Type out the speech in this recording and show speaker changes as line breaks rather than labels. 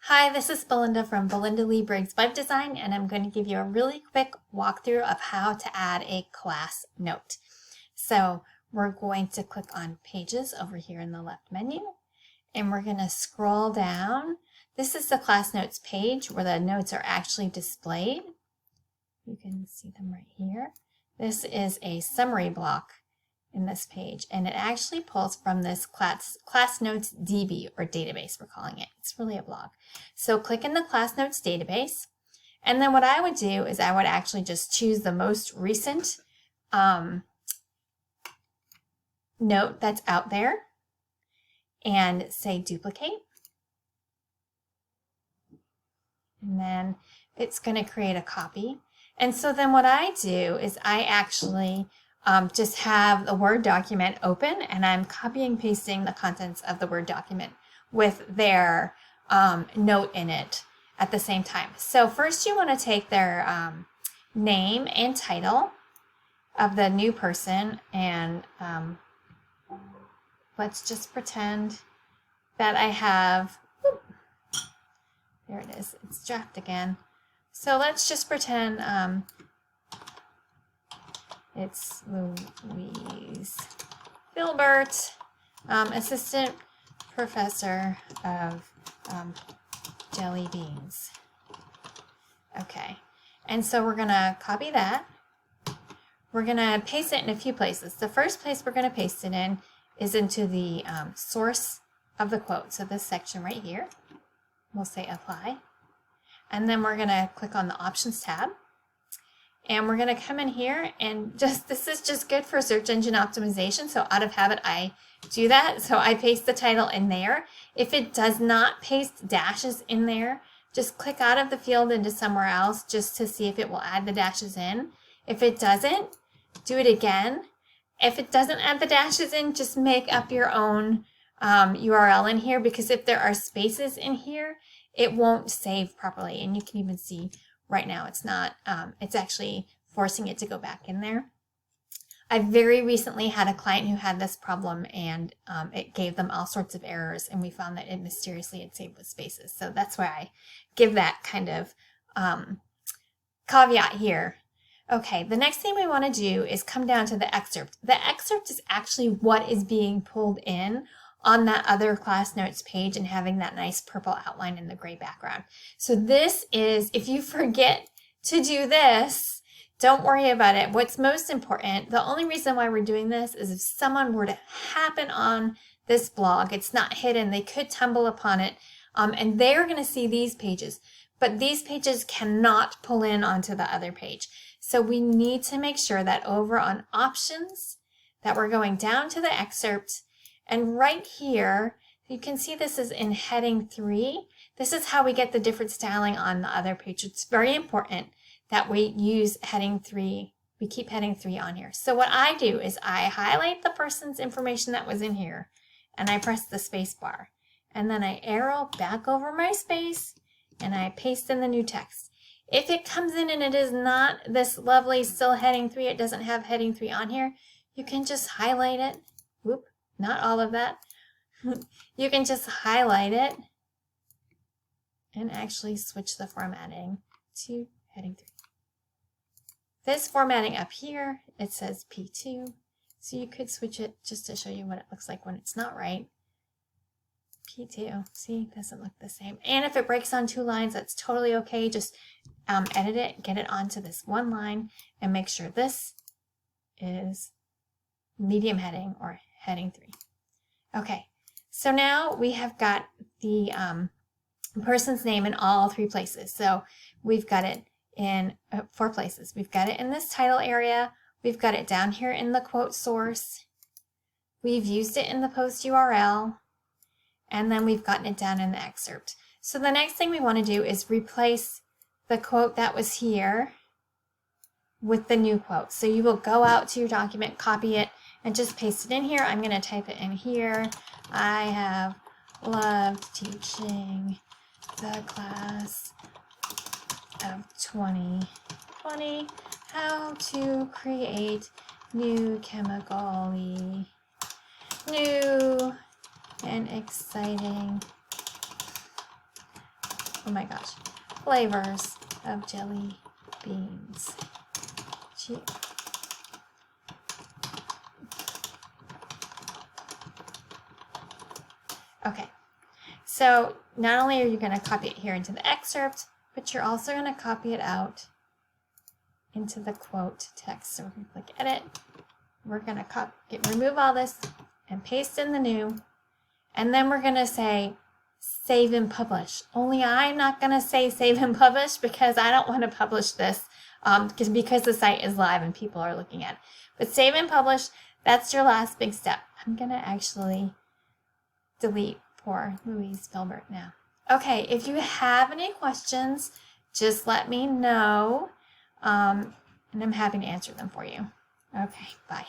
Hi, this is Belinda from Belinda Lee Briggs Web Design, and I'm going to give you a really quick walkthrough of how to add a class note. So we're going to click on Pages over here in the left menu, and we're going to scroll down. This is the class notes page where the notes are actually displayed. You can see them right here. This is a summary block in this page, and it actually pulls from this class notes DB, or database we're calling it. It's really a blog. So click in the class notes database, and then what I would do is I would actually just choose the most recent note that's out there and say duplicate, and then it's going to create a copy. And so then what I do is I actually just have the Word document open, and I'm copying and pasting the contents of the Word document with their note in it at the same time. So first you want to take their name and title of the new person, and let's just pretend that I have, there it is, it's draft again. So let's just pretend it's Louise Filbert, assistant professor of jelly beans. Okay, and so we're gonna copy that. We're gonna paste it in a few places. The first place we're gonna paste it in is into the source of the quote. So this section right here, we'll say apply. And then we're gonna click on the options tab. And we're going to come in here and this is just good for search engine optimization. So out of habit, I do that. So I paste the title in there. If it does not paste dashes in there, just click out of the field into somewhere else just to see if it will add the dashes in. If it doesn't, do it again. If it doesn't add the dashes in, just make up your own URL in here, because if there are spaces in here, it won't save properly. And you can even see right now it's not, it's actually forcing it to go back in there. I very recently had a client who had this problem, and it gave them all sorts of errors, and we found that it mysteriously had saved with spaces. So that's why I give that kind of caveat here. Okay, the next thing we want to do is come down to the excerpt. The excerpt is actually what is being pulled in on that other class notes page and having that nice purple outline in the gray background. So this is, if you forget to do this, don't worry about it. What's most important, the only reason why we're doing this is if someone were to happen on this blog, it's not hidden, they could tumble upon it, and they're going to see these pages, but these pages cannot pull in onto the other page. So we need to make sure that over on options, that we're going down to the excerpt. And right here, you can see this is in heading 3. This is how we get the different styling on the other page. It's very important that we use heading 3. We keep heading 3 on here. So what I do is I highlight the person's information that was in here, and I press the space bar. And then I arrow back over my space, and I paste in the new text. If it comes in and it is not this lovely still heading 3, it doesn't have heading 3 on here, you can just highlight it. Whoop. Not all of that. You can just highlight it and actually switch the formatting to heading 3. This formatting up here, it says P2. So you could switch it just to show you what it looks like when it's not right. P2, see, it doesn't look the same. And if it breaks on 2 lines, that's totally okay. Just edit it, get it onto this one line, and make sure this is medium heading or heading 3. Okay, so now we have got the person's name in all 3 places. So we've got it in 4 places. We've got it in this title area. We've got it down here in the quote source. We've used it in the post URL. And then we've gotten it down in the excerpt. So the next thing we want to do is replace the quote that was here with the new quote. So you will go out to your document, copy it, and just paste it in here. I'm going to type it in here. I have loved teaching the class of 2020 how to create new chemically new and exciting Oh my gosh. Flavors of jelly beans. Okay. So not only are you going to copy it here into the excerpt, but you're also going to copy it out into the quote text. So we're going to click edit. We're going to remove all this and paste in the new. And then we're going to say save and publish. Only I'm not going to say save and publish because I don't want to publish this because the site is live and people are looking at it. But save and publish, that's your last big step. I'm going to actually delete poor Louise Filbert now. Okay, if you have any questions, just let me know, and I'm happy to answer them for you. Okay, bye.